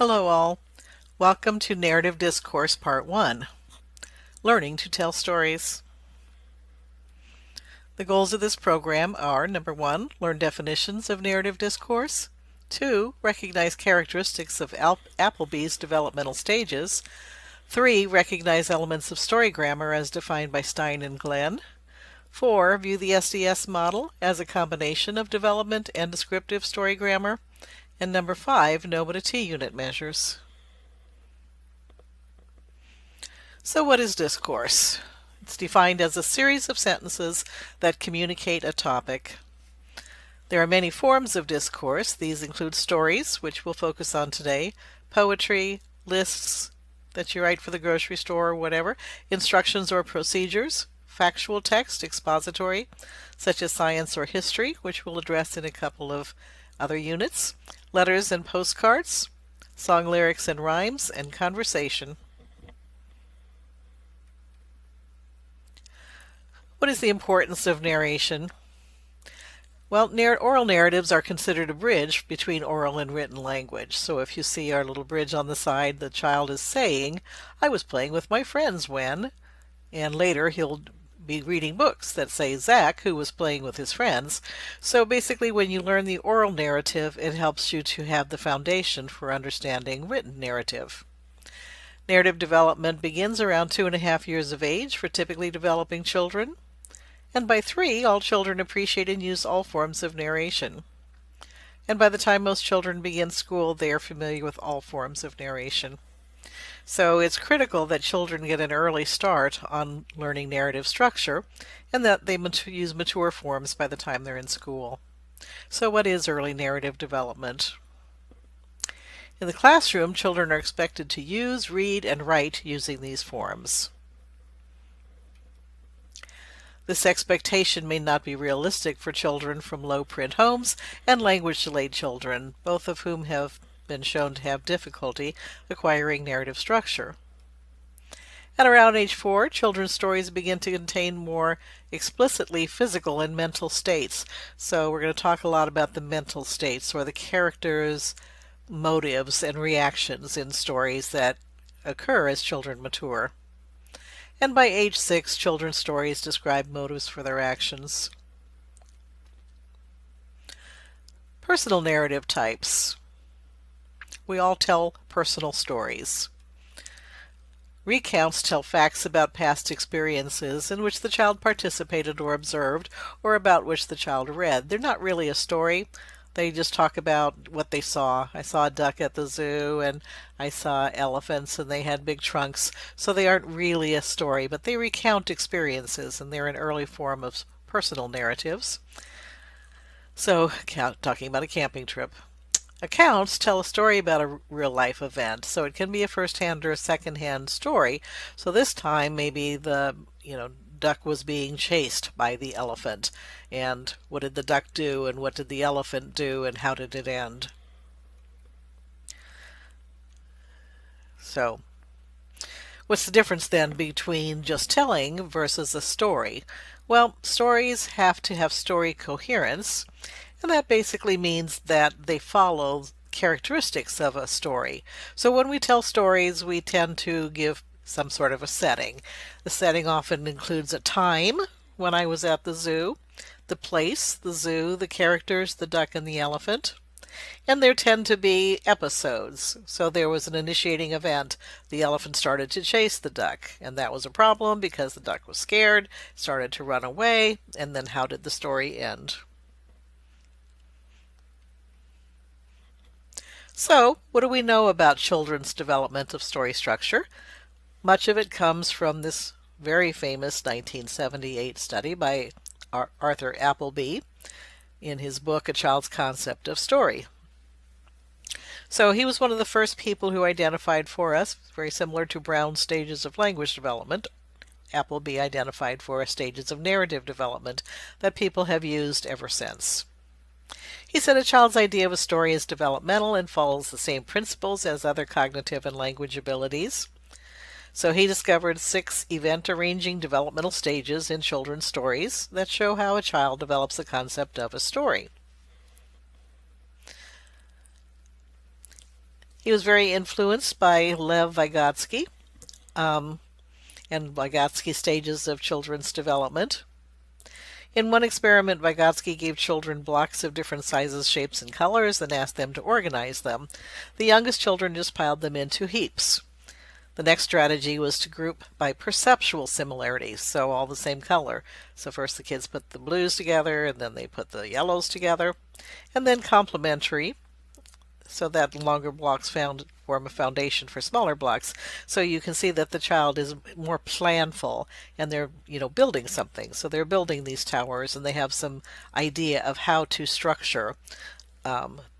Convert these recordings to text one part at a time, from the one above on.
Hello all. Welcome to Narrative Discourse Part 1, Learning to Tell Stories. The goals of this program are: number 1, learn definitions of narrative discourse; 2, recognize characteristics of Appleby's developmental stages; 3, recognize elements of story grammar as defined by Stein and Glenn; 4, view the SDS model as a combination of development and descriptive story grammar; and number 5, know what a T-unit measures. So what is discourse? It's defined as a series of sentences that communicate a topic. There are many forms of discourse. These include stories, which we'll focus on today, poetry, lists that you write for the grocery store or whatever, instructions or procedures, factual text, expository, such as science or history, which we'll address in a couple of other units, letters and postcards, song lyrics and rhymes, and conversation. What is the importance of narration? Well, oral narratives are considered a bridge between oral and written language. So if you see our little bridge on the side, the child is saying, "I was playing with my friends when," and later he'll be reading books that say Zach, who was playing with his friends. So basically, when you learn the oral narrative, it helps you to have the foundation for understanding written narrative. Narrative development begins around 2.5 years of age for typically developing children. And by 3, all children appreciate and use all forms of narration. And by the time most children begin school, they are familiar with all forms of narration. So it's critical that children get an early start on learning narrative structure and that they use mature forms by the time they're in school. So what is early narrative development? In the classroom, children are expected to use, read, and write using these forms. This expectation may not be realistic for children from low-print homes and language-delayed children, both of whom have been shown to have difficulty acquiring narrative structure. At around age 4, children's stories begin to contain more explicitly physical and mental states. So we're going to talk a lot about the mental states, or the characters' motives and reactions in stories that occur as children mature. And by age 6, children's stories describe motives for their actions. Personal narrative types. We all tell personal stories. Recounts tell facts about past experiences in which the child participated or observed, or about which the child read. They're not really a story. They just talk about what they saw. I saw a duck at the zoo, and I saw elephants, and they had big trunks. So they aren't really a story, but they recount experiences, and they're an early form of personal narratives. So, talking about a camping trip. Accounts tell a story about a real-life event, so it can be a first-hand or a second-hand story. So this time, maybe the, duck was being chased by the elephant, and what did the duck do, and what did the elephant do, and how did it end? So what's the difference then between just telling versus a story? Well, stories have to have story coherence, and that basically means that they follow characteristics of a story. So when we tell stories, we tend to give some sort of a setting. The setting often includes a time, when I was at the zoo, the place, the zoo, the characters, the duck and the elephant. And there tend to be episodes. So there was an initiating event. The elephant started to chase the duck, and that was a problem because the duck was scared, started to run away, and then how did the story end? So, what do we know about children's development of story structure? Much of it comes from this very famous 1978 study by Arthur Appleby in his book, A Child's Concept of Story. So he was one of the first people who identified for us, very similar to Brown's stages of language development, Appleby identified for us stages of narrative development that people have used ever since. He said a child's idea of a story is developmental and follows the same principles as other cognitive and language abilities. So he discovered 6 event-arranging developmental stages in children's stories that show how a child develops the concept of a story. He was very influenced by Lev Vygotsky um, and Vygotsky stages of children's development. In one experiment, Vygotsky gave children blocks of different sizes, shapes, and colors and asked them to organize them. The youngest children just piled them into heaps. The next strategy was to group by perceptual similarities, so all the same color. So first the kids put the blues together, and then they put the yellows together, and then complementary, so that longer blocks form a foundation for smaller blocks. So you can see that the child is more planful, and they're building something. So they're building these towers, and they have some idea of how to structure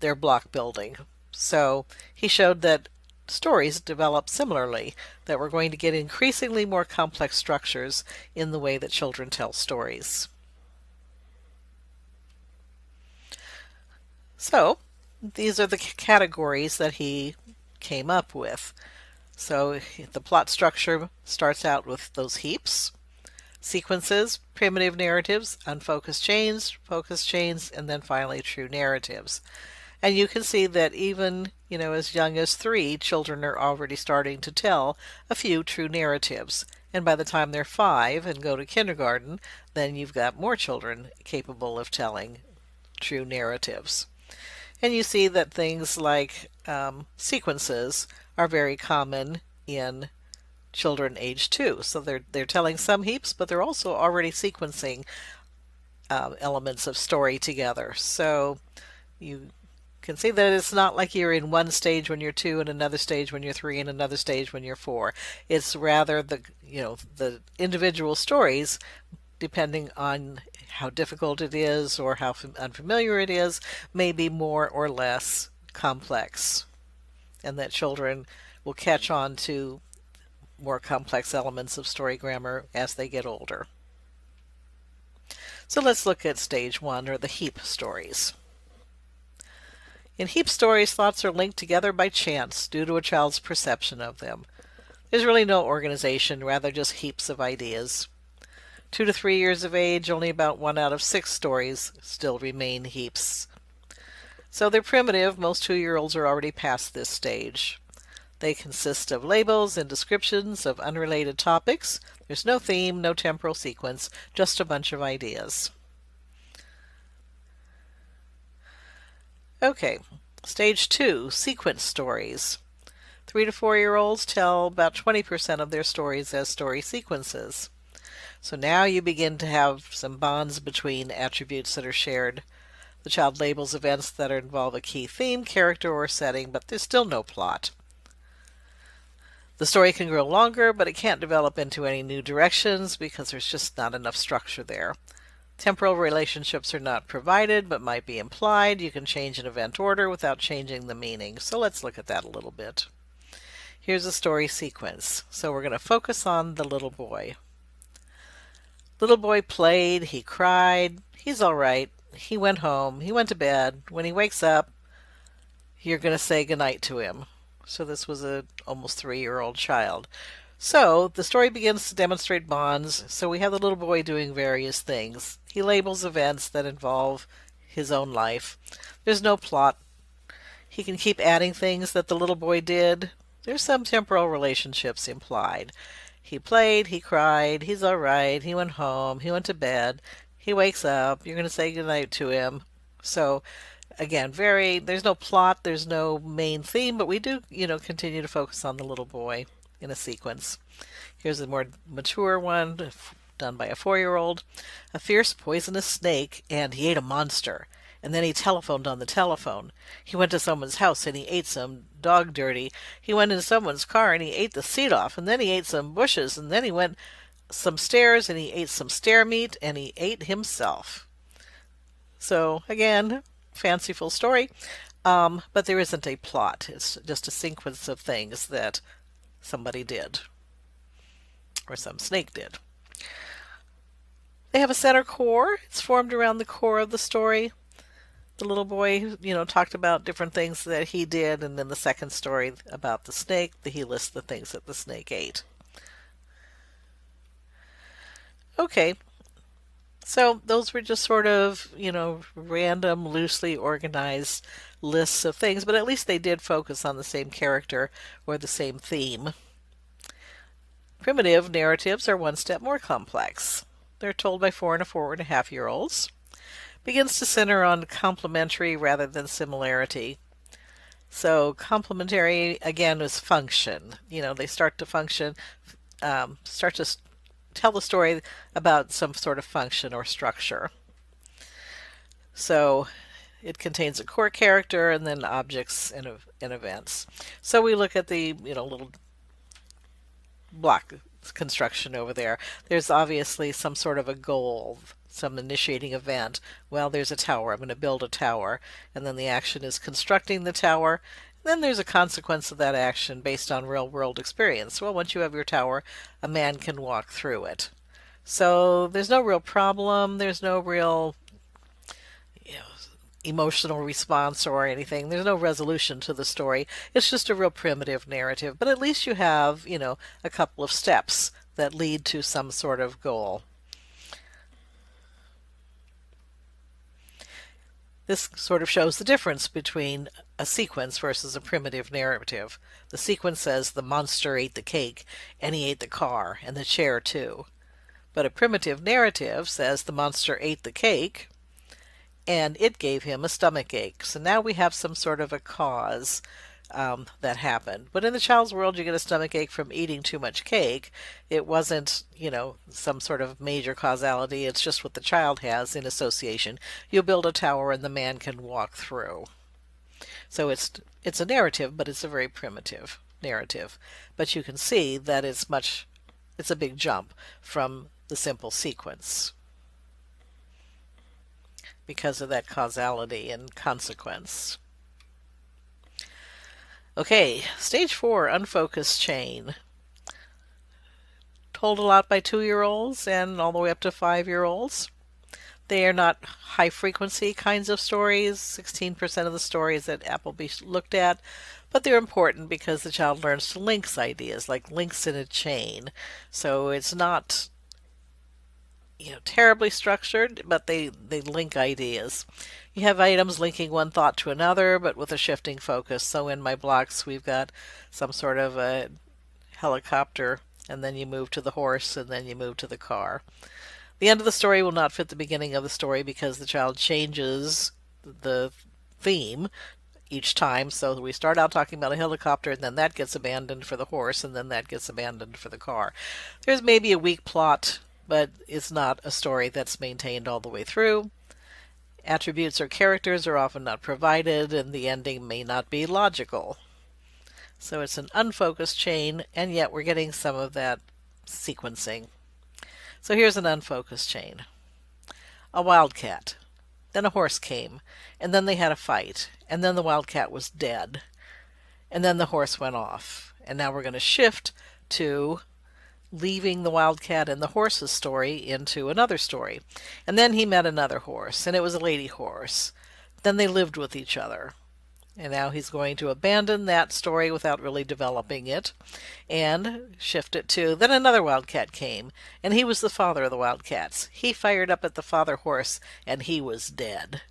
their block building. So he showed that stories develop similarly, that we're going to get increasingly more complex structures in the way that children tell stories. So these are the categories that he came up with. So the plot structure starts out with those heaps, sequences, primitive narratives, unfocused chains, focused chains, and then finally true narratives. And you can see that even, as young as 3, children are already starting to tell a few true narratives. And by the time they're 5 and go to kindergarten, then you've got more children capable of telling true narratives. And you see that things like sequences are very common in children age 2. So they're telling some heaps, but they're also already sequencing elements of story together. So you can see that it's not like you're in one stage when you're 2 and another stage when you're 3 and another stage when you're 4. It's rather the individual stories, depending on how difficult it is or how unfamiliar it is, may be more or less complex, and that children will catch on to more complex elements of story grammar as they get older. So let's look at stage 1, or the heap stories. In heap stories, thoughts are linked together by chance due to a child's perception of them. There's really no organization, rather just heaps of ideas. 2 to 3 years of age, only about 1 out of 6 stories still remain heaps. So they're primitive. Most 2-year-olds are already past this stage. They consist of labels and descriptions of unrelated topics. There's no theme, no temporal sequence, just a bunch of ideas. Okay, stage 2, sequence stories. 3 to 4-year-olds tell about 20% of their stories as story sequences. So now you begin to have some bonds between attributes that are shared. The child labels events that involve a key theme, character, or setting, but there's still no plot. The story can grow longer, but it can't develop into any new directions because there's just not enough structure there. Temporal relationships are not provided, but might be implied. You can change an event order without changing the meaning. So let's look at that a little bit. Here's a story sequence. So we're going to focus on the little boy. Little boy played, he cried, he's all right, he went home, he went to bed. When he wakes up, you're going to say goodnight to him. So this was a almost 3-year-old child. So the story begins to demonstrate bonds. So we have the little boy doing various things. He labels events that involve his own life. There's no plot. He can keep adding things that the little boy did. There's some temporal relationships implied. He played, he cried, he's all right, he went home, he went to bed, he wakes up, you're going to say goodnight to him. So again, there's no plot, there's no main theme, but we do, continue to focus on the little boy in a sequence. Here's a more mature one done by a 4-year-old. A fierce poisonous snake, and he ate a monster. And then he telephoned on the telephone. He went to someone's house and he ate some dog dirty. He went into someone's car and he ate the seat off. And then he ate some bushes. And then he went some stairs and he ate some stair meat and he ate himself. So again, fanciful story, but there isn't a plot. It's just a sequence of things that somebody did, or some snake did. They have a center core. It's formed around the core of the story. The little boy, talked about different things that he did, and then the second story about the snake, he lists the things that the snake ate. Okay, So those were just sort of, random, loosely organized lists of things, but at least they did focus on the same character or the same theme. Primitive narratives are one step more complex. They're told by 4 and 4.5 year olds. Begins to center on complementary rather than similarity. So complementary again is function. They start to function, start to tell the story about some sort of function or structure. So it contains a core character and then objects and events. So we look at the little block construction over there. There's obviously some sort of a goal, some initiating event. Well, there's a tower. I'm going to build a tower. And then the action is constructing the tower. Then there's a consequence of that action based on real world experience. Well, once you have your tower, a man can walk through it. So there's no real problem. There's no real you know, emotional response or anything. There's no resolution to the story. It's just a real primitive narrative. But at least you have, a couple of steps that lead to some sort of goal. This sort of shows the difference between a sequence versus a primitive narrative. The sequence says the monster ate the cake and he ate the car and the chair too. But a primitive narrative says the monster ate the cake and it gave him a stomach ache. So now we have some sort of a cause that happened. But in the child's world, you get a stomach ache from eating too much cake. It wasn't, some sort of major causality. It's just what the child has in association. You build a tower and the man can walk through. So it's a narrative, but it's a very primitive narrative. But you can see that it's a big jump from the simple sequence because of that causality and consequence. Okay, stage 4, unfocused chain. Told a lot by 2-year-olds and all the way up to 5-year-olds. They are not high frequency kinds of stories, 16% of the stories that Appleby looked at, but they're important because the child learns to link ideas, like links in a chain. So it's not terribly structured, but they link ideas. You have items linking one thought to another, but with a shifting focus. So in my blocks, we've got some sort of a helicopter, and then you move to the horse, and then you move to the car. The end of the story will not fit the beginning of the story because the child changes the theme each time. So we start out talking about a helicopter, and then that gets abandoned for the horse, and then that gets abandoned for the car. There's maybe a weak plot, but it's not a story that's maintained all the way through. Attributes or characters are often not provided, and the ending may not be logical. So it's an unfocused chain, and yet we're getting some of that sequencing. So here's an unfocused chain. A wildcat. Then a horse came, and then they had a fight, and then the wildcat was dead. And then the horse went off. And now we're going to shift to leaving the wildcat and the horse's story into another story. And then he met another horse, and it was a lady horse. Then they lived with each other. And now he's going to abandon that story without really developing it and shift it to then another wildcat came, and he was the father of the wildcats. He fired up at the father horse, and he was dead.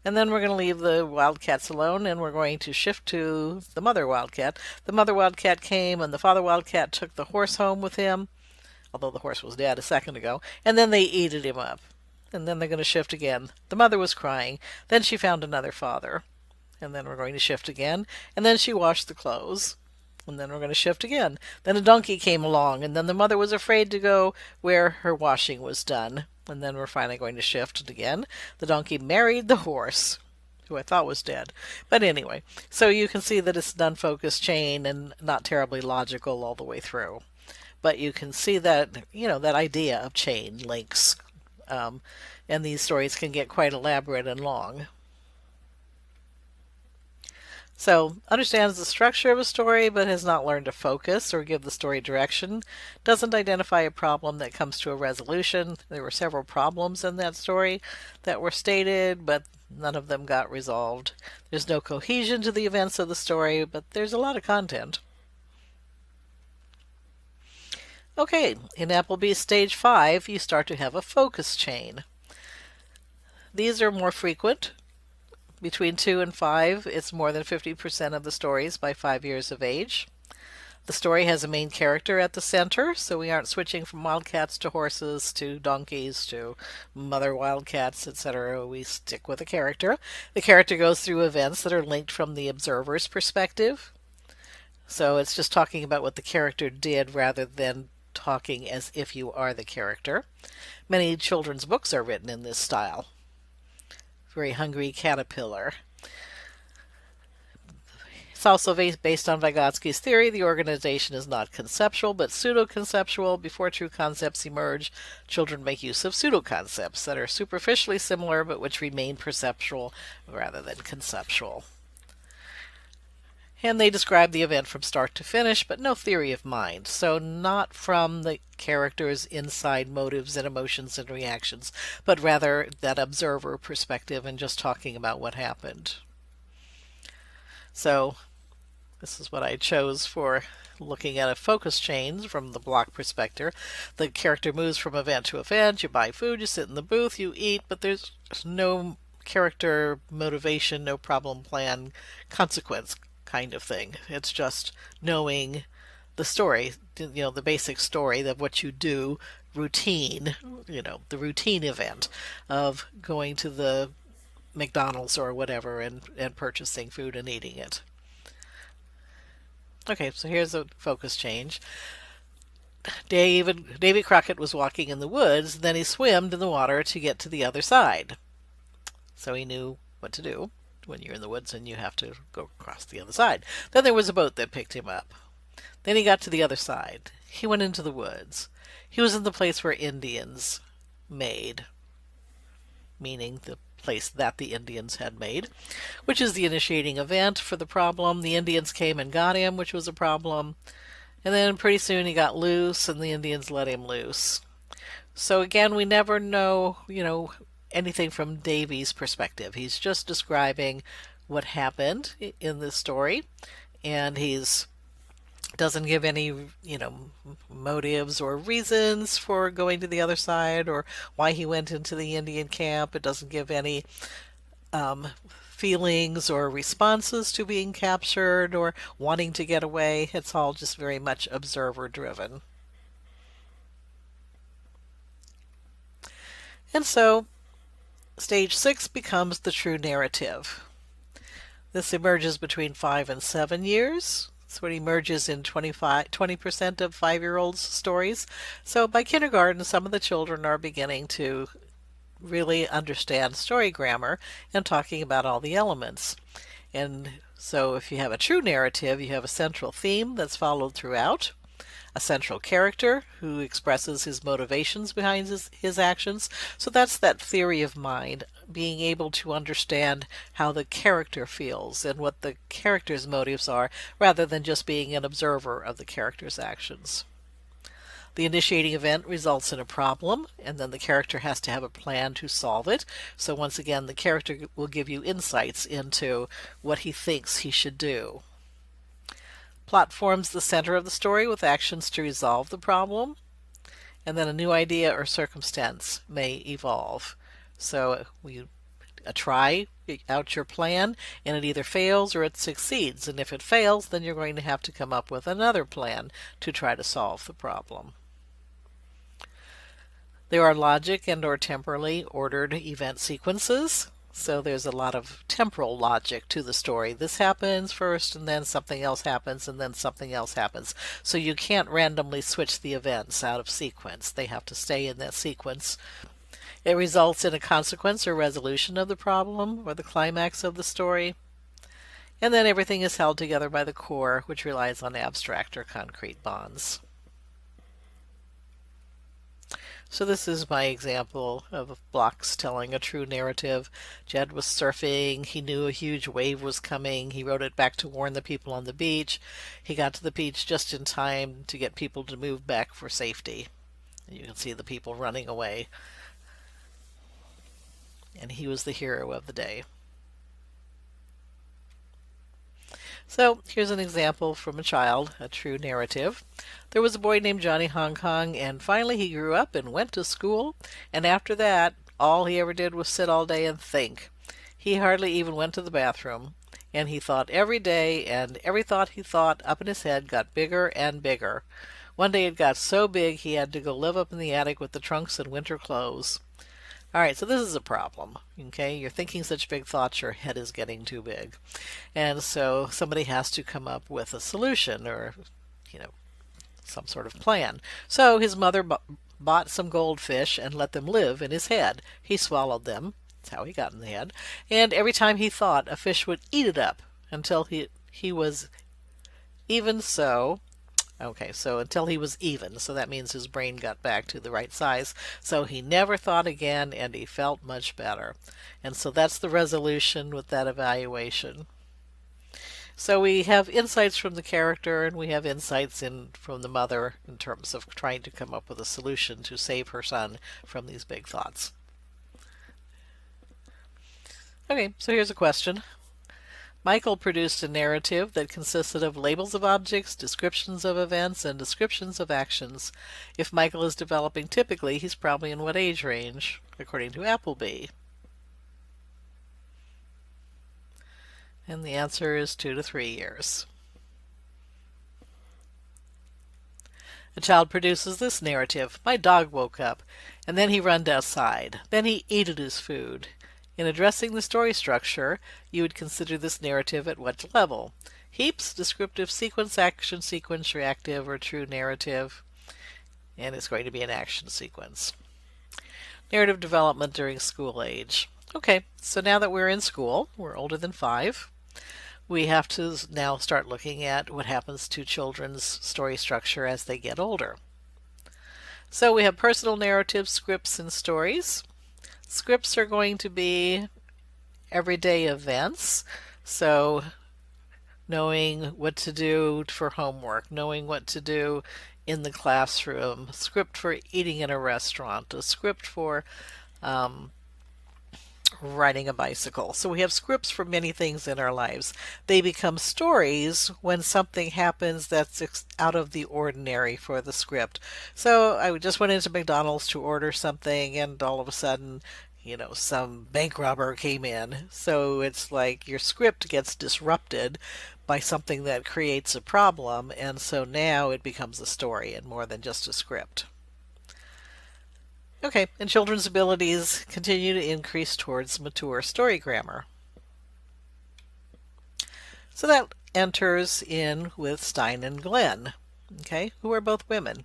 And then we're going to leave the wildcats alone, and we're going to shift to the mother wildcat. The mother wildcat came, and the father wildcat took the horse home with him, although the horse was dead a second ago, and then they ate him up. And then they're going to shift again. The mother was crying. Then she found another father. And then we're going to shift again. And then she washed the clothes. And then we're going to shift again. Then a donkey came along, and then the mother was afraid to go where her washing was done. And then we're finally going to shift again. The donkey married the horse, who I thought was dead. But anyway, so you can see that it's an unfocused chain and not terribly logical all the way through. But you can see that, that idea of chain links. And these stories can get quite elaborate and long. So, understands the structure of a story but has not learned to focus or give the story direction. Doesn't identify a problem that comes to a resolution. There were several problems in that story that were stated, but none of them got resolved. There's no cohesion to the events of the story, but there's a lot of content. Okay, in Applebee's stage 5, you start to have a focus chain. These are more frequent. Between 2 and 5, it's more than 50% of the stories by 5 years of age. The story has a main character at the center, so we aren't switching from wildcats to horses to donkeys to mother wildcats, etc. We stick with a character. The character goes through events that are linked from the observer's perspective. So it's just talking about what the character did rather than talking as if you are the character. Many children's books are written in this style. Very Hungry Caterpillar. It's also based on Vygotsky's theory. The organization is not conceptual, but pseudo-conceptual. Before true concepts emerge, children make use of pseudo-concepts that are superficially similar, but which remain perceptual rather than conceptual. And they describe the event from start to finish, but no theory of mind. So not from the character's inside motives and emotions and reactions, but rather that observer perspective and just talking about what happened. So this is what I chose for looking at a focus chain from the block perspective. The character moves from event to event. You buy food, you sit in the booth, you eat, but there's no character motivation, no problem plan, consequence kind of thing. It's just knowing the story, the basic story of what you do, routine, the routine event of going to the McDonald's or whatever and purchasing food and eating it. Okay, so here's a focus change. Davy Crockett was walking in the woods, then he swam in the water to get to the other side. So he knew what to do when you're in the woods and you have to go across the other side. Then there was a boat that picked him up. Then he got to the other side. He went into the woods. He was in the place where Indians made, meaning the place that the Indians had made, which is the initiating event for the problem. The Indians came and got him, which was a problem. And then pretty soon he got loose and the Indians let him loose. So again, we never know, anything from Davy's perspective. He's just describing what happened in this story, and he's doesn't give any, motives or reasons for going to the other side or why he went into the Indian camp. It doesn't give any feelings or responses to being captured or wanting to get away. It's all just very much observer driven. And so stage 6 becomes the true narrative. This emerges between 5 and 7 years. It's what emerges in 20% of 5-year-olds' stories. So by kindergarten, some of the children are beginning to really understand story grammar and talking about all the elements. And so if you have a true narrative, you have a central theme that's followed throughout, a central character who expresses his motivations behind his actions. So that's that theory of mind, being able to understand how the character feels and what the character's motives are, rather than just being an observer of the character's actions. The initiating event results in a problem, and then the character has to have a plan to solve it. So once again, the character will give you insights into what he thinks he should do. Plot forms the center of the story with actions to resolve the problem, and then a new idea or circumstance may evolve. So we try out your plan, and it either fails or it succeeds. And if it fails, then you're going to have to come up with another plan to try to solve the problem. There are logic and or temporally ordered event sequences. So there's a lot of temporal logic to the story. This happens first, and then something else happens, and then something else happens. So you can't randomly switch the events out of sequence. They have to stay in that sequence. It results in a consequence or resolution of the problem or the climax of the story. And then everything is held together by the core, which relies on abstract or concrete bonds. So this is my example of blocks telling a true narrative. Jed was surfing. He knew a huge wave was coming. He wrote it back to warn the people on the beach. He got to the beach just in time to get people to move back for safety. You can see the people running away. And he was the hero of the day. So here's an example from a child, a true narrative. There was a boy named Johnny Hong Kong, and finally he grew up and went to school, and after that, all he ever did was sit all day and think. He hardly even went to the bathroom, and he thought every day, and every thought he thought up in his head got bigger and bigger. One day it got so big he had to go live up in the attic with the trunks and winter clothes. All right, so this is a problem. Okay, you're thinking such big thoughts, your head is getting too big. And so somebody has to come up with a solution or, you know, some sort of plan. So his mother bought some goldfish and let them live in his head. He swallowed them. That's how he got in the head. And every time he thought, a fish would eat it up until he was even so. Okay, so until he was even, so that means his brain got back to the right size. So he never thought again and he felt much better. And so that's the resolution with that evaluation. So we have insights from the character and we have insights from the mother in terms of trying to come up with a solution to save her son from these big thoughts. Okay, so here's a question. Michael produced a narrative that consisted of labels of objects, descriptions of events, and descriptions of actions. If Michael is developing typically, he's probably in what age range, according to Appleby? And the answer is 2 to 3 years. A child produces this narrative. My dog woke up, and then he runned outside. Then he ate his food. In addressing the story structure, you would consider this narrative at what level? Heaps, descriptive sequence, action sequence, reactive, or true narrative. And it's going to be an action sequence. Narrative development during school age. Okay, so now that we're in school, we're older than 5, we have to now start looking at what happens to children's story structure as they get older. So we have personal narratives, scripts, and stories. Scripts are going to be everyday events, so knowing what to do for homework, knowing what to do in the classroom, script for eating in a restaurant, a script for riding a bicycle. So we have scripts for many things in our lives. They become stories when something happens that's out of the ordinary for the script. So I just went into McDonald's to order something and all of a sudden, some bank robber came in. So it's like your script gets disrupted by something that creates a problem, and so now it becomes a story and more than just a script. Okay, and children's abilities continue to increase towards mature story grammar. So that enters in with Stein and Glenn, okay, who are both women.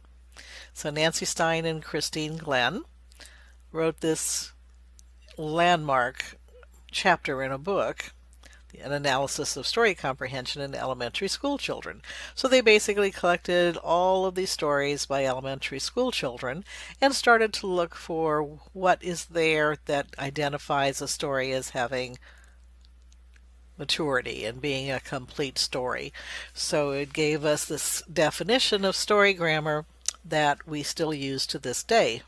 So Nancy Stein and Christine Glenn wrote this landmark chapter in a book, an analysis of story comprehension in elementary school children. So they basically collected all of these stories by elementary school children and started to look for what is there that identifies a story as having maturity and being a complete story. So it gave us this definition of story grammar that we still use to this day.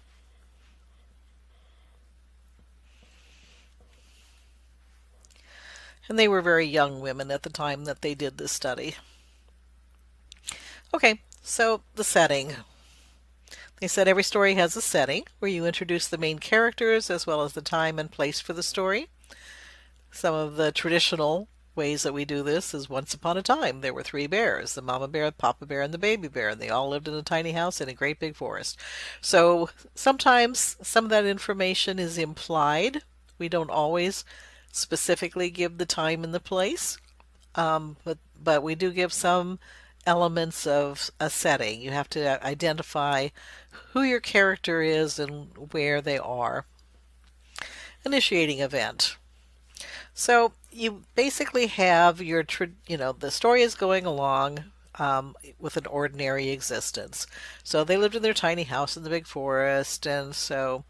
And they were very young women at the time that they did this study. Okay, so the setting. They said every story has a setting where you introduce the main characters as well as the time and place for the story. Some of the traditional ways that we do this is once upon a time there were 3 bears, the mama bear, the papa bear, and the baby bear, and they all lived in a tiny house in a great big forest. So sometimes some of that information is implied. We don't always specifically give the time and the place, but we do give some elements of a setting. You have to identify who your character is and where they are. Initiating event. So you basically have your, the story is going along with an ordinary existence. So they lived in their tiny house in the big forest, and so,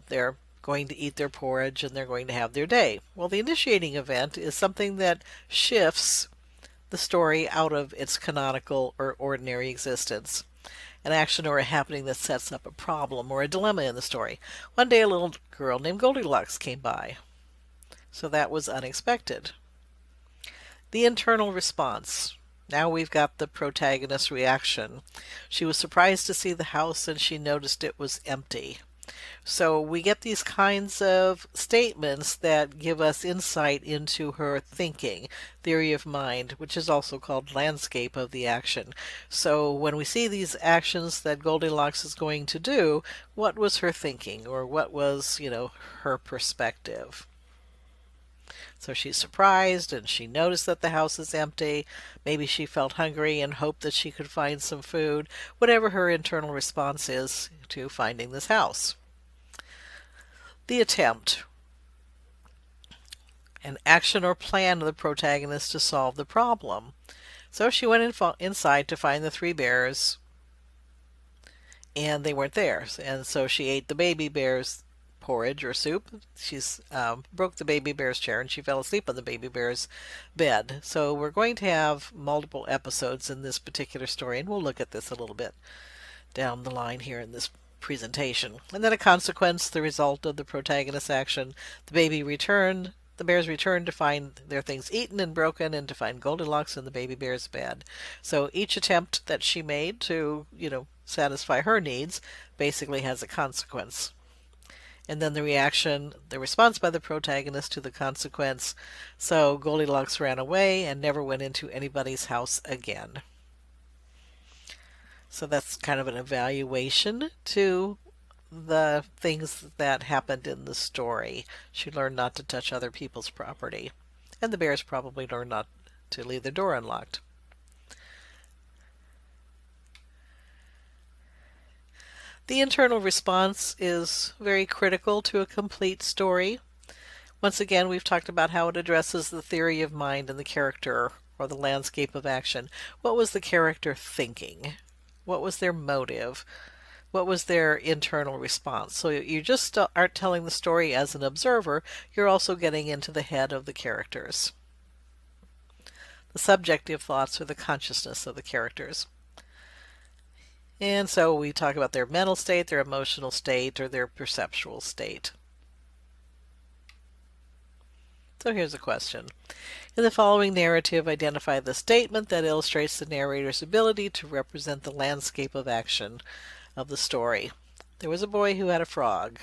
they're going to eat their porridge and they're going to have their day. Well, the initiating event is something that shifts the story out of its canonical or ordinary existence. An action or a happening that sets up a problem or a dilemma in the story. One day a little girl named Goldilocks came by. So that was unexpected. The internal response. Now we've got the protagonist's reaction. She was surprised to see the house and she noticed it was empty. So we get these kinds of statements that give us insight into her thinking, theory of mind, which is also called landscape of the action. So when we see these actions that Goldilocks is going to do, what was her thinking, or what was, her perspective? So she's surprised and she noticed that the house is empty. Maybe she felt hungry and hoped that she could find some food, whatever her internal response is to finding this house. The attempt. An action or plan of the protagonist to solve the problem. So she went inside to find the three bears, and they weren't there. And so she ate the baby bear's porridge or soup. She's broke the baby bear's chair, and she fell asleep on the baby bear's bed. So we're going to have multiple episodes in this particular story, and we'll look at this a little bit down the line here in this presentation. And then a consequence, the result of the protagonist's action. The bears returned to find their things eaten and broken, and to find Goldilocks in the baby bear's bed. So each attempt that she made to, satisfy her needs basically has a consequence. And then the response by the protagonist to the consequence. So Goldilocks ran away and never went into anybody's house again. So that's kind of an evaluation to the things that happened in the story. She learned not to touch other people's property. And the bears probably learned not to leave their door unlocked. The internal response is very critical to a complete story. Once again, we've talked about how it addresses the theory of mind and the character, or the landscape of action. What was the character thinking? What was their motive? What was their internal response? So you just aren't telling the story as an observer, you're also getting into the head of the characters. The subjective thoughts or the consciousness of the characters. And so we talk about their mental state, their emotional state, or their perceptual state. So here's a question. In the following narrative, identify the statement that illustrates the narrator's ability to represent the landscape of action of the story. There was a boy who had a frog.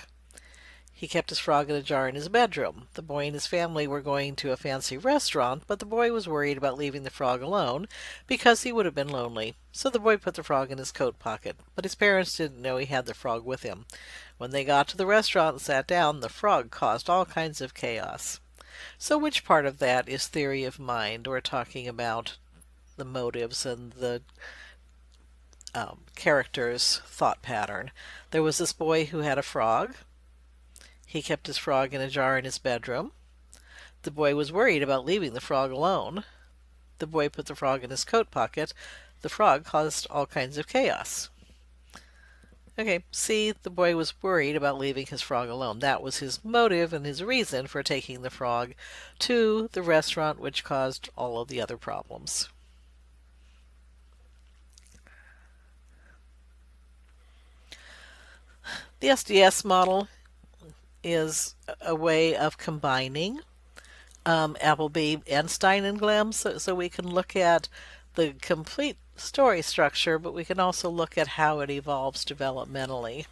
He kept his frog in a jar in his bedroom. The boy and his family were going to a fancy restaurant, but the boy was worried about leaving the frog alone because he would have been lonely. So the boy put the frog in his coat pocket, but his parents didn't know he had the frog with him. When they got to the restaurant and sat down, the frog caused all kinds of chaos. So which part of that is theory of mind, or talking about the motives and the character's thought pattern? There was this boy who had a frog. He kept his frog in a jar in his bedroom. The boy was worried about leaving the frog alone. The boy put the frog in his coat pocket. The frog caused all kinds of chaos. Okay, see, the boy was worried about leaving his frog alone. That was his motive and his reason for taking the frog to the restaurant, which caused all of the other problems. The SDS model is a way of combining Appleby and Stein and Glemm, so we can look at the complete story structure, but we can also look at how it evolves developmentally.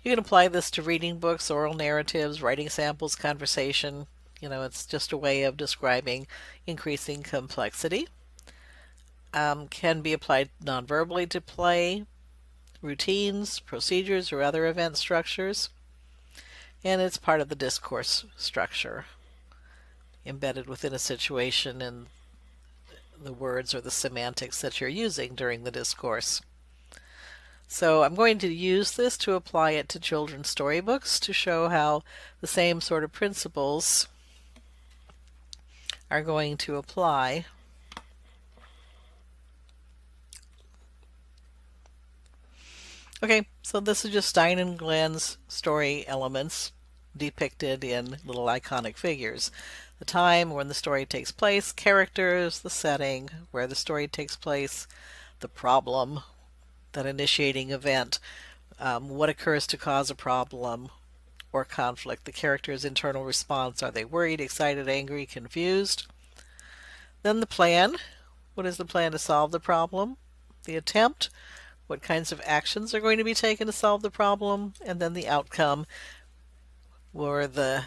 You can apply this to reading books, oral narratives, writing samples, conversation. It's just a way of describing increasing complexity. Can be applied non-verbally to play, routines, procedures, or other event structures. And it's part of the discourse structure, embedded within a situation and the words or the semantics that you're using during the discourse. So I'm going to use this to apply it to children's storybooks to show how the same sort of principles are going to apply. Okay, so this is just Stein and Glenn's story elements depicted in little iconic figures. The time when the story takes place, characters, the setting, where the story takes place, the problem, that initiating event, what occurs to cause a problem or conflict, the character's internal response. Are they worried, excited, angry, confused? Then the plan. What is the plan to solve the problem? The attempt. What kinds of actions are going to be taken to solve the problem? And then the outcome. Were the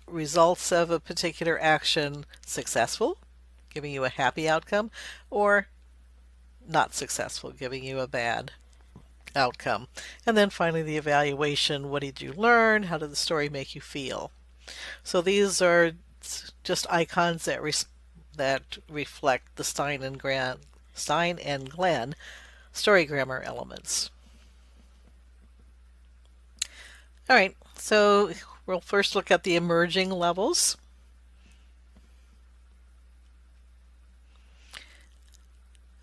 results of a particular action successful, giving you a happy outcome, or not successful, giving you a bad outcome? And then finally the evaluation. What did you learn? How did the story make you feel? So these are just icons that reflect the Stein and Glenn story grammar elements. All right, so we'll first look at the emerging levels.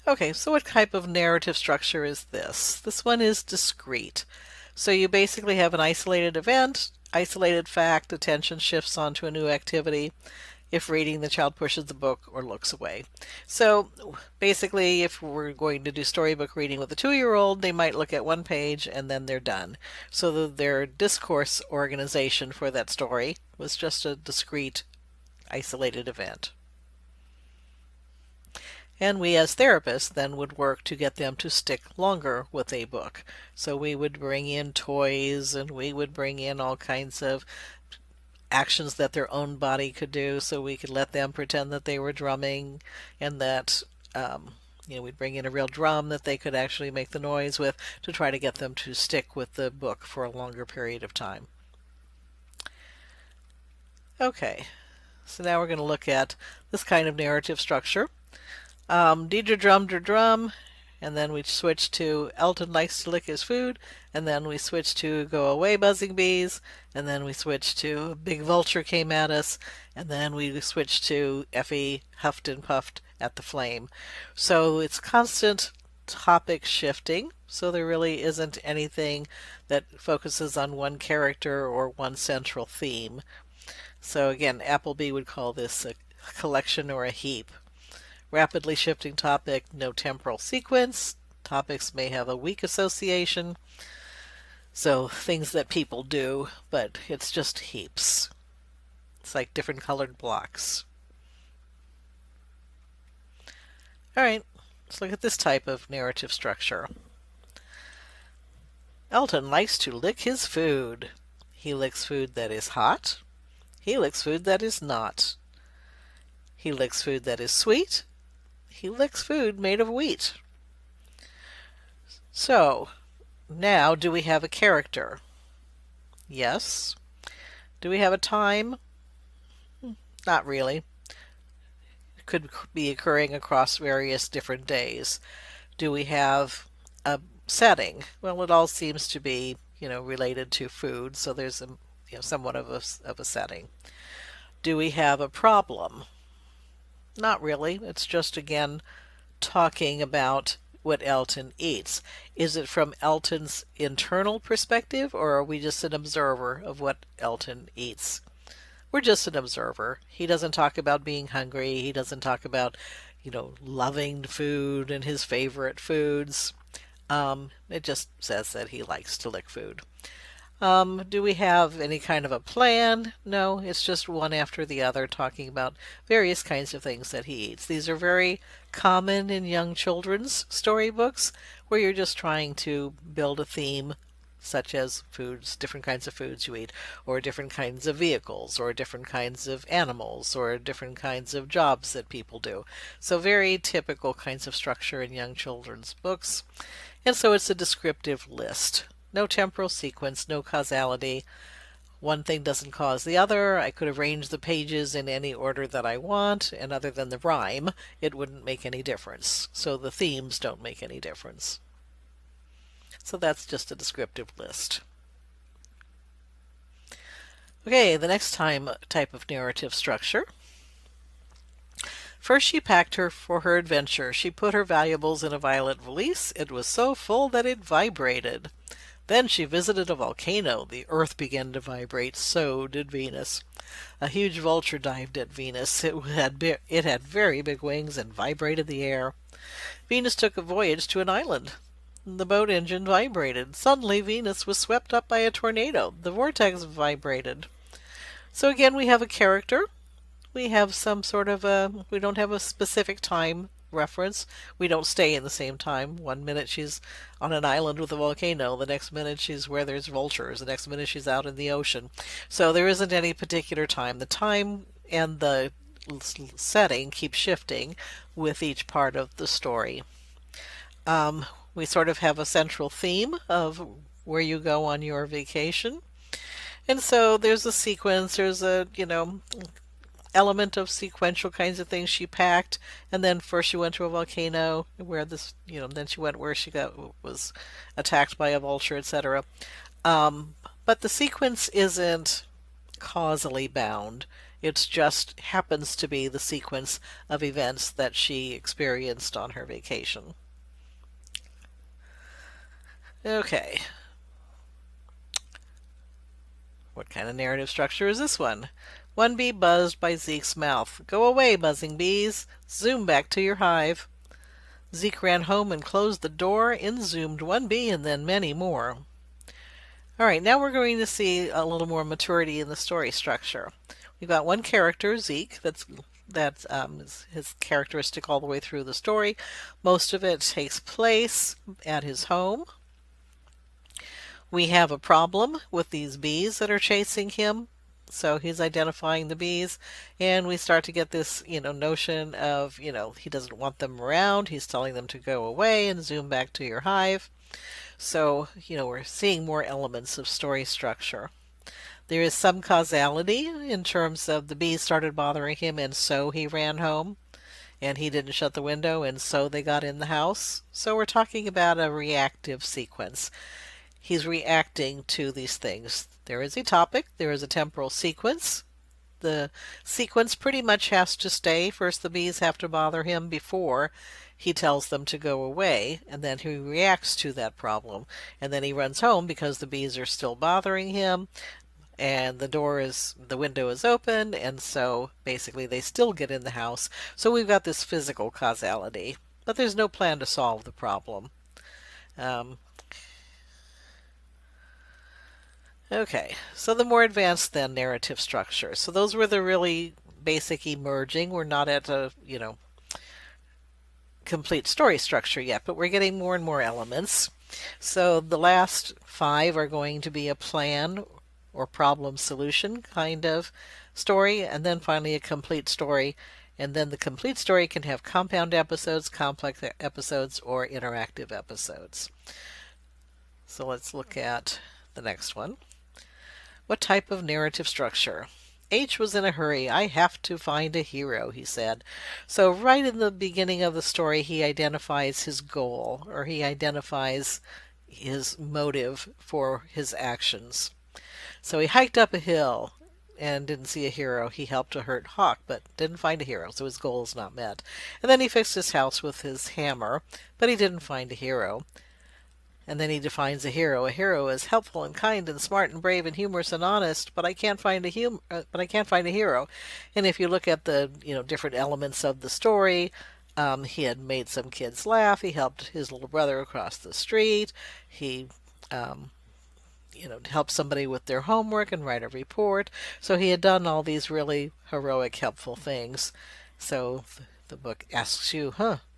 Okay, so what type of narrative structure is this? This one is discrete. So you basically have an isolated event, isolated fact, attention shifts onto a new activity. If reading, the child pushes the book or looks away. So basically, if we're going to do storybook reading with a 2-year-old, they might look at one page and then they're done. So their discourse organization for that story was just a discrete, isolated event. And we as therapists then would work to get them to stick longer with a book. So we would bring in toys and we would bring in all kinds of actions that their own body could do, so we could let them pretend that they were drumming, and that we'd bring in a real drum that they could actually make the noise with to try to get them to stick with the book for a longer period of time. Okay, so now we're going to look at this kind of narrative structure. Deidre drummed her drum, and then we switch to Elton likes to lick his food, and then we switch to go away buzzing bees, and then we switch to big vulture came at us, and then we switch to Effie huffed and puffed at the flame. So it's constant topic shifting, so there really isn't anything that focuses on one character or one central theme. So again, Appleby would call this a collection or a heap. Rapidly shifting topic, no temporal sequence. Topics may have a weak association. So things that people do, but it's just heaps. It's like different colored blocks. All right, let's look at this type of narrative structure. Elton likes to lick his food. He licks food that is hot. He licks food that is not. He licks food that is sweet. He licks food made of wheat. So, now do we have a character? Yes. Do we have a time? Not really. It could be occurring across various different days. Do we have a setting? Well, it all seems to be, related to food, so there's somewhat of a setting. Do we have a problem? Not really. It's just, again, talking about what Elton eats. Is it from Elton's internal perspective, or are we just an observer of what Elton eats? We're just an observer. He doesn't talk about being hungry. He doesn't talk about, loving food and his favorite foods. It just says that he likes to lick food. Do we have any kind of a plan? No, it's just one after the other talking about various kinds of things that he eats. These are very common in young children's storybooks where you're just trying to build a theme, such as foods, different kinds of foods you eat, or different kinds of vehicles, or different kinds of animals, or different kinds of jobs that people do. So very typical kinds of structure in young children's books. And so it's a descriptive list. No temporal sequence, no causality. One thing doesn't cause the other. I could arrange the pages in any order that I want, and other than the rhyme, it wouldn't make any difference. So the themes don't make any difference. So that's just a descriptive list. Okay, the next type of narrative structure. First she packed her for her adventure. She put her valuables in a violet valise. It was so full that it vibrated. Then she visited a volcano. The earth began to vibrate. So did Venus. A huge vulture dived at Venus. It had very big wings and vibrated the air. Venus took a voyage to an island. The boat engine vibrated. Suddenly Venus was swept up by a tornado. The vortex vibrated. So again we have a character we have some sort of we don't have a specific time reference. We don't stay in the same time. One minute she's on an island with a volcano, the next minute she's where there's vultures, the next minute she's out in the ocean. So there isn't any particular time. The time and the setting keep shifting with each part of the story. Um, we sort of have a central theme of where you go on your vacation. And so there's a sequence, there's a, element of sequential kinds of things she packed. And then first she went to a volcano where this, then she went where she was attacked by a vulture, etc. But the sequence isn't causally bound. It just happens to be the sequence of events that she experienced on her vacation. Okay, what kind of narrative structure is this one? One bee buzzed by Zeke's mouth. Go away, buzzing bees. Zoom back to your hive. Zeke ran home and closed the door. In zoomed one bee and then many more. All right, now we're going to see a little more maturity in the story structure. We've got one character, Zeke, that's his characteristic all the way through the story. Most of it takes place at his home. We have a problem with these bees that are chasing him. So he's identifying the bees, and we start to get this, notion of, he doesn't want them around. He's telling them to go away and zoom back to your hive. So, we're seeing more elements of story structure. There is some causality in terms of the bees started bothering him, and so he ran home, and he didn't shut the window, and so they got in the house. So we're talking about a reactive sequence. He's reacting to these things. There is a topic, there is a temporal sequence. The sequence pretty much has to stay. First the bees have to bother him before he tells them to go away, and then he reacts to that problem. And then he runs home because the bees are still bothering him, and the window is open, and so basically they still get in the house. So we've got this physical causality, but there's no plan to solve the problem. Okay, so the more advanced then narrative structure. So those were the really basic emerging. We're not at a, complete story structure yet, but we're getting more and more elements. So the last 5 are going to be a plan or problem solution kind of story, and then finally a complete story. And then the complete story can have compound episodes, complex episodes, or interactive episodes. So let's look at the next one. What type of narrative structure? H was in a hurry. I have to find a hero, he said. So right in the beginning of the story, he identifies his goal, or he identifies his motive for his actions. So he hiked up a hill and didn't see a hero. He helped a hurt hawk, but didn't find a hero, so his goal is not met. And then he fixed his house with his hammer, but he didn't find a hero. And then he defines a hero. A hero is helpful and kind and smart and brave and humorous and honest, but I can't find a hero. And if you look at the different elements of the story, he had made some kids laugh. He helped his little brother across the street. He helped somebody with their homework and write a report. So he had done all these really heroic, helpful things. So the book asks you,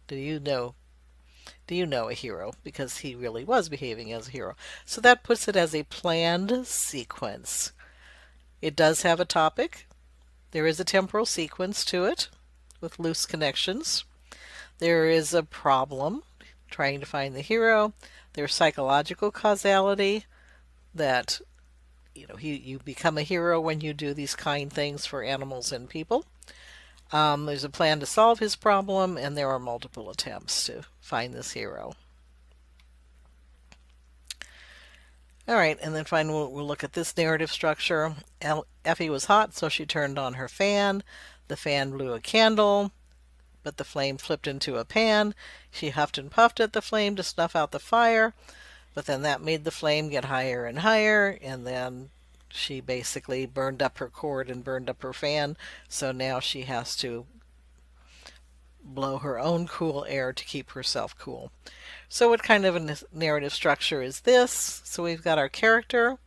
do you know a hero? Because he really was behaving as a hero. So that puts it as a planned sequence. It does have a topic. There is a temporal sequence to it with loose connections. There is a problem, trying to find the hero. There's psychological causality, that you become a hero when you do these kind things for animals and people. There's a plan to solve his problem, and there are multiple attempts to find this hero. All right, and then finally we'll look at this narrative structure. Effie was hot, so she turned on her fan. The fan blew a candle, but the flame flipped into a pan. She huffed and puffed at the flame to snuff out the fire, but then that made the flame get higher and higher, and then she basically burned up her cord and burned up her fan, so now she has to blow her own cool air to keep herself cool. So what kind of a narrative structure is this? So we've got our character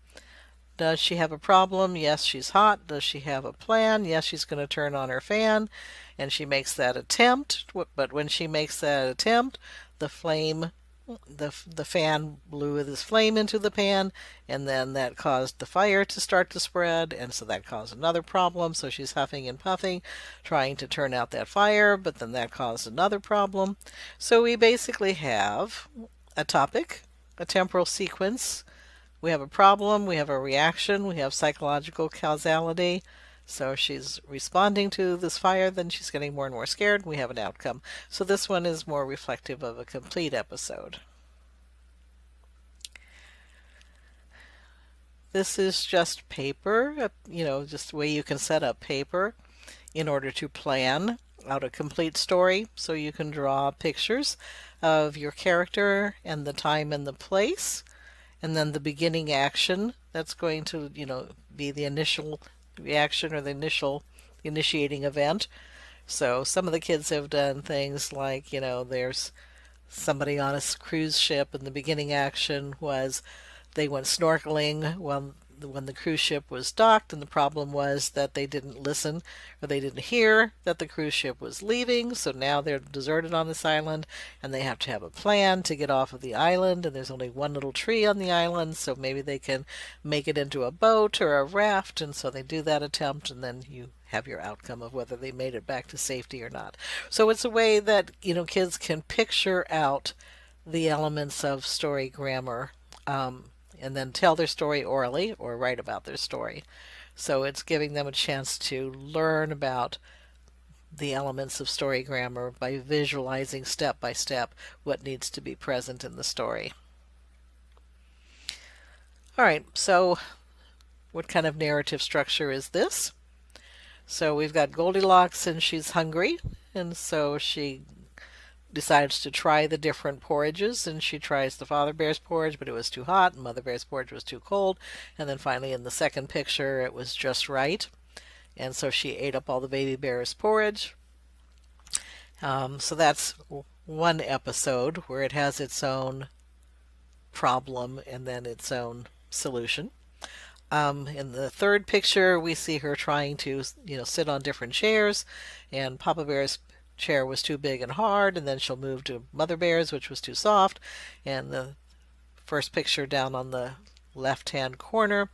Does she have a problem? Yes, she's hot. Does she have a plan? Yes, she's going to turn on her fan, and she makes that attempt. But when she makes that attempt, the flame, the fan blew this flame into the pan, and then that caused the fire to start to spread, and so that caused another problem. So she's huffing and puffing, trying to turn out that fire, but then that caused another problem. So we basically have a topic, a temporal sequence. We have a problem, we have a reaction, we have psychological causality. So she's responding to this fire, then she's getting more and more scared. We have an outcome. So this one is more reflective of a complete episode. This is just paper, just the way you can set up paper in order to plan out a complete story. So you can draw pictures of your character and the time and the place, and then the beginning action that's going to, be the initial reaction or the initiating event. So some of the kids have done things like, there's somebody on a cruise ship, and the beginning action was they went snorkeling when the cruise ship was docked, and the problem was that they didn't listen or they didn't hear that the cruise ship was leaving. So now they're deserted on this island, and they have to have a plan to get off of the island, and there's only one little tree on the island, so maybe they can make it into a boat or a raft, and so they do that attempt, and then you have your outcome of whether they made it back to safety or not. So it's a way that kids can picture out the elements of story grammar, and then tell their story orally or write about their story. So it's giving them a chance to learn about the elements of story grammar by visualizing step by step what needs to be present in the story. All right, so what kind of narrative structure is this? So we've got Goldilocks, and she's hungry, and so she decides to try the different porridges, and she tries the Father Bear's porridge, but it was too hot, and Mother Bear's porridge was too cold, and then finally in the second picture it was just right, and so she ate up all the baby bear's porridge. So that's one episode where it has its own problem and then its own solution. In the third picture, we see her trying to, sit on different chairs, and Papa Bear's chair was too big and hard, and then she'll move to Mother Bear's, which was too soft. And the first picture down on the left-hand corner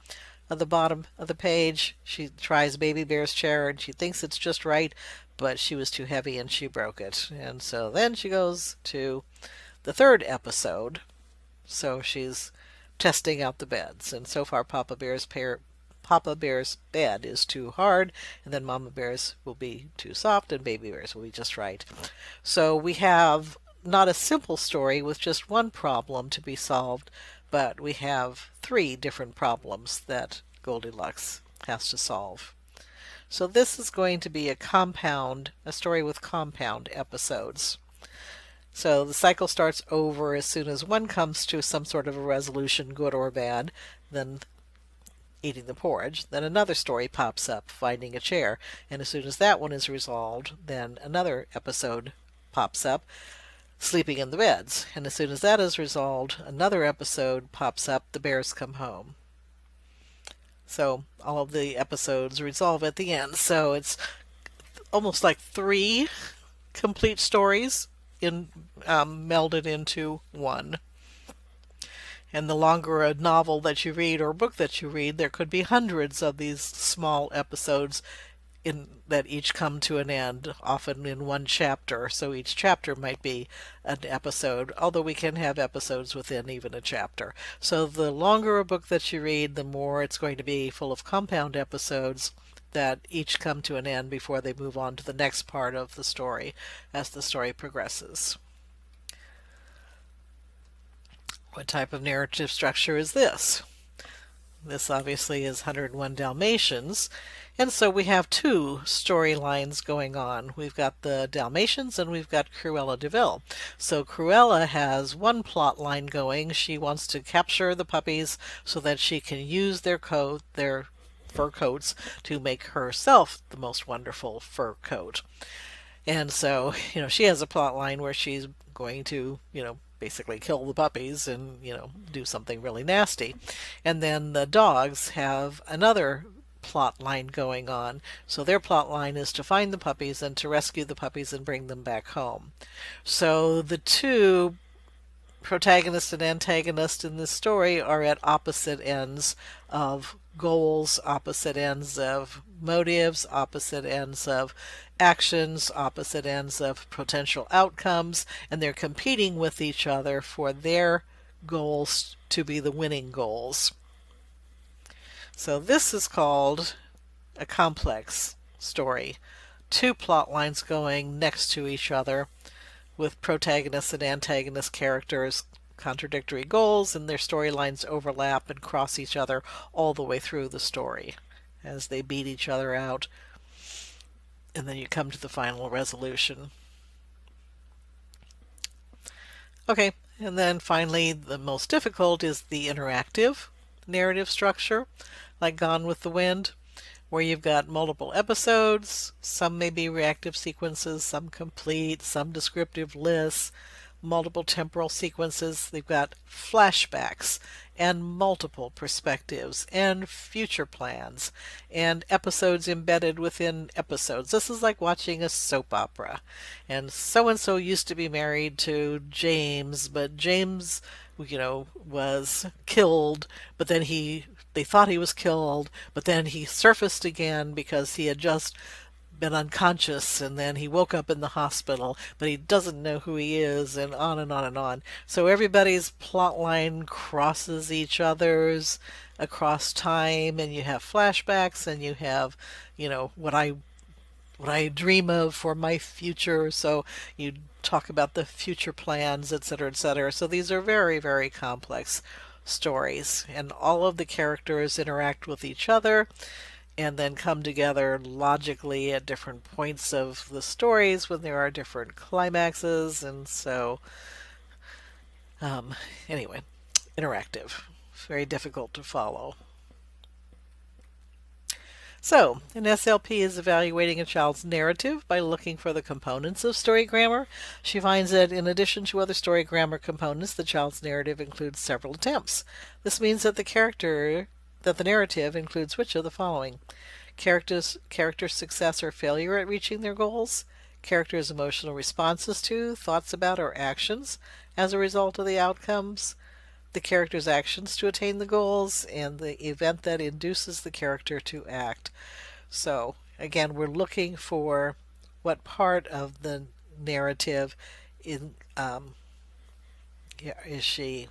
of the bottom of the page, she tries Baby Bear's chair, and she thinks it's just right, but she was too heavy and she broke it. And so then she goes to the third episode. So she's testing out the beds, and so far Papa Bear's bed is too hard, and then Mama Bear's will be too soft, and Baby Bear's will be just right. So we have not a simple story with just one problem to be solved, but we have 3 different problems that Goldilocks has to solve. So this is going to be a story with compound episodes. So the cycle starts over as soon as one comes to some sort of a resolution, good or bad, then eating the porridge. Then another story pops up, finding a chair. And as soon as that one is resolved, then another episode pops up, sleeping in the beds. And as soon as that is resolved, another episode pops up, the bears come home. So all of the episodes resolve at the end. So it's almost like 3 complete stories melded into one. And the longer a novel that you read or a book that you read, there could be hundreds of these small episodes that each come to an end, often in one chapter. So each chapter might be an episode, although we can have episodes within even a chapter. So the longer a book that you read, the more it's going to be full of compound episodes that each come to an end before they move on to the next part of the story as the story progresses. What type of narrative structure is this? This obviously is 101 Dalmatians, and so we have 2 storylines going on. We've got the Dalmatians and we've got Cruella de Vil. So Cruella has one plot line going. She wants to capture the puppies so that she can use their fur coats to make herself the most wonderful fur coat. And so, she has a plot line where she's going to, basically kill the puppies and, do something really nasty. And then the dogs have another plot line going on. So their plot line is to find the puppies and to rescue the puppies and bring them back home. So the two protagonist and antagonist in this story are at opposite ends of goals, opposite ends of motives, opposite ends of actions, opposite ends of potential outcomes, and they're competing with each other for their goals to be the winning goals. So this is called a complex story. Two plot lines going next to each other with protagonist and antagonist characters, contradictory goals, and their storylines overlap and cross each other all the way through the story as they beat each other out. And then you come to the final resolution. Okay, and then finally, the most difficult is the interactive narrative structure, like Gone with the Wind, where you've got multiple episodes. Some may be reactive sequences, some complete, some descriptive lists, multiple temporal sequences. They've got flashbacks and multiple perspectives and future plans and episodes embedded within episodes. This is like watching a soap opera. And so used to be married to James, but James, was killed, but then they thought he was killed, but then he surfaced again because he had just been unconscious, and then he woke up in the hospital, but he doesn't know who he is, and on and on and on. So everybody's plot line crosses each other's across time, and you have flashbacks, and you have, what I dream of for my future. So you talk about the future plans, etc., etc. So these are very, very complex stories, and all of the characters interact with each other and then come together logically at different points of the stories when there are different climaxes. And so, anyway, interactive. Very difficult to follow. So, an SLP is evaluating a child's narrative by looking for the components of story grammar. She finds that in addition to other story grammar components, the child's narrative includes several attempts. This means that the narrative includes which of the following? Character's success or failure at reaching their goals, character's emotional responses to, thoughts about, or actions as a result of the outcomes, the character's actions to attain the goals, and the event that induces the character to act. So, again, we're looking for what part of the narrative is she,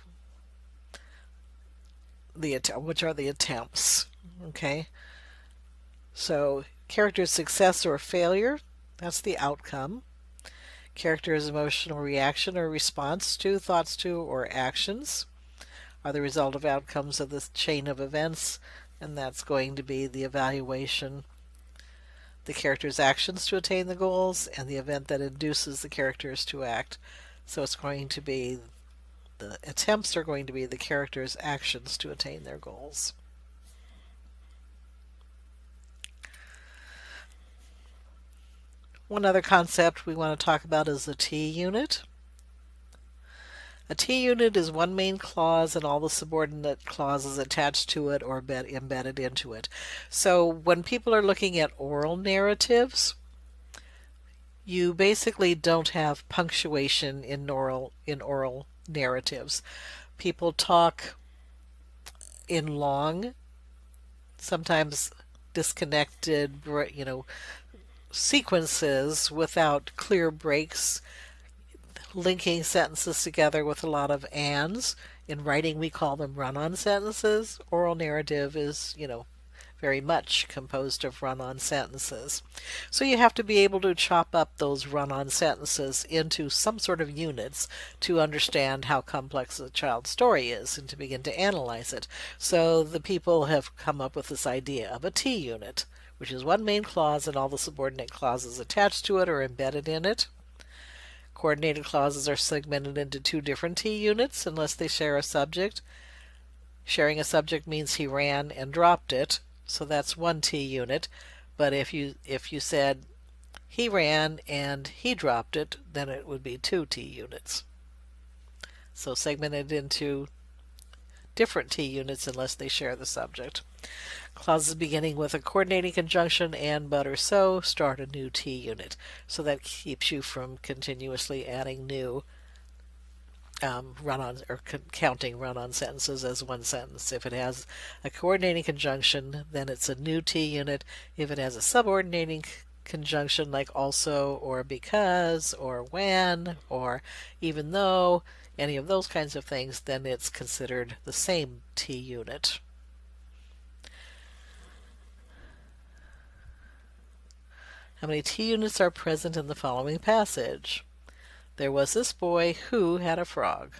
which are the attempts, okay? So, character's success or failure, that's the outcome. Character's emotional reaction or response to, thoughts to, or actions are the result of outcomes of this chain of events, and that's going to be the evaluation, the character's actions to attain the goals, and the event that induces the characters to act. So it's going to be, the attempts are going to be the character's actions to attain their goals. One other concept we want to talk about is the T unit. A T unit is one main clause and all the subordinate clauses attached to it or embedded into it. So when people are looking at oral narratives, you basically don't have punctuation in oral narratives. People talk in long, sometimes disconnected, sequences without clear breaks, linking sentences together with a lot of ands. In writing, we call them run-on sentences. Oral narrative is, very much composed of run-on sentences. So you have to be able to chop up those run-on sentences into some sort of units to understand how complex a child's story is and to begin to analyze it. So the people have come up with this idea of a T unit, which is one main clause and all the subordinate clauses attached to it or embedded in it. Coordinated clauses are segmented into two different T units unless they share a subject. Sharing a subject means he ran and dropped it, so that's one T unit. But if you said he ran and he dropped it, then it would be two T units. So segmented into different T units unless they share the subject. Clauses beginning with a coordinating conjunction and but or so start a new T unit. So that keeps you from continuously adding new run-on or counting run-on sentences as one sentence. If it has a coordinating conjunction, then it's a new T unit. If it has a subordinating conjunction like also or because or when or even though, any of those kinds of things, then it's considered the same T unit. How many T units are present in the following passage? There was this boy who had a frog.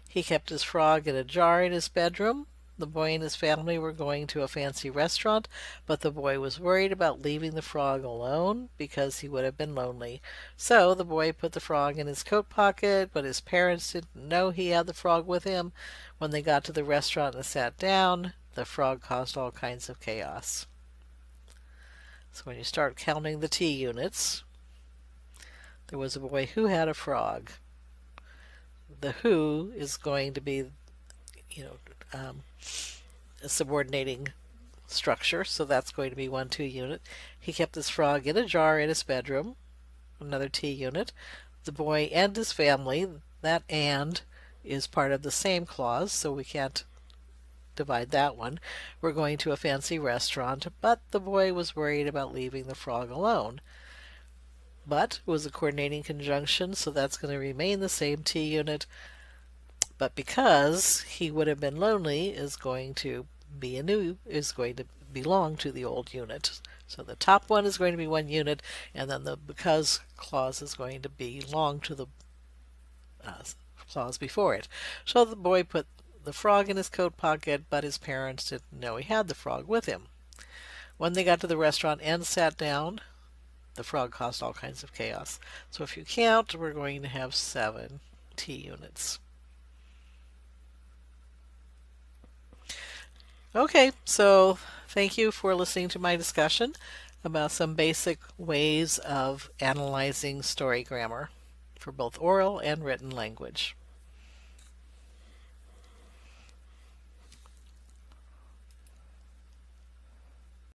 He kept his frog in a jar in his bedroom. The boy and his family were going to a fancy restaurant, but the boy was worried about leaving the frog alone because he would have been lonely. So the boy put the frog in his coat pocket, but his parents didn't know he had the frog with him. When they got to the restaurant and sat down, the frog caused all kinds of chaos. So when you start counting the T units, there was a boy who had a frog. The who is going to be, a subordinating structure, so that's going to be 1 2 unit. He kept his frog in a jar in his bedroom, another T unit. The boy and his family, that and is part of the same clause, so we can't divide that one. We're going to a fancy restaurant, but the boy was worried about leaving the frog alone. But was a coordinating conjunction, so that's going to remain the same T unit. But because he would have been lonely is going to belong to the old unit. So the top one is going to be 1 unit, and then the because clause is going to belong to the clause before it. So the boy put the frog in his coat pocket, but his parents didn't know he had the frog with him. When they got to the restaurant and sat down, the frog caused all kinds of chaos. So if you count, we're going to have 7 T units. Okay, so thank you for listening to my discussion about some basic ways of analyzing story grammar for both oral and written language.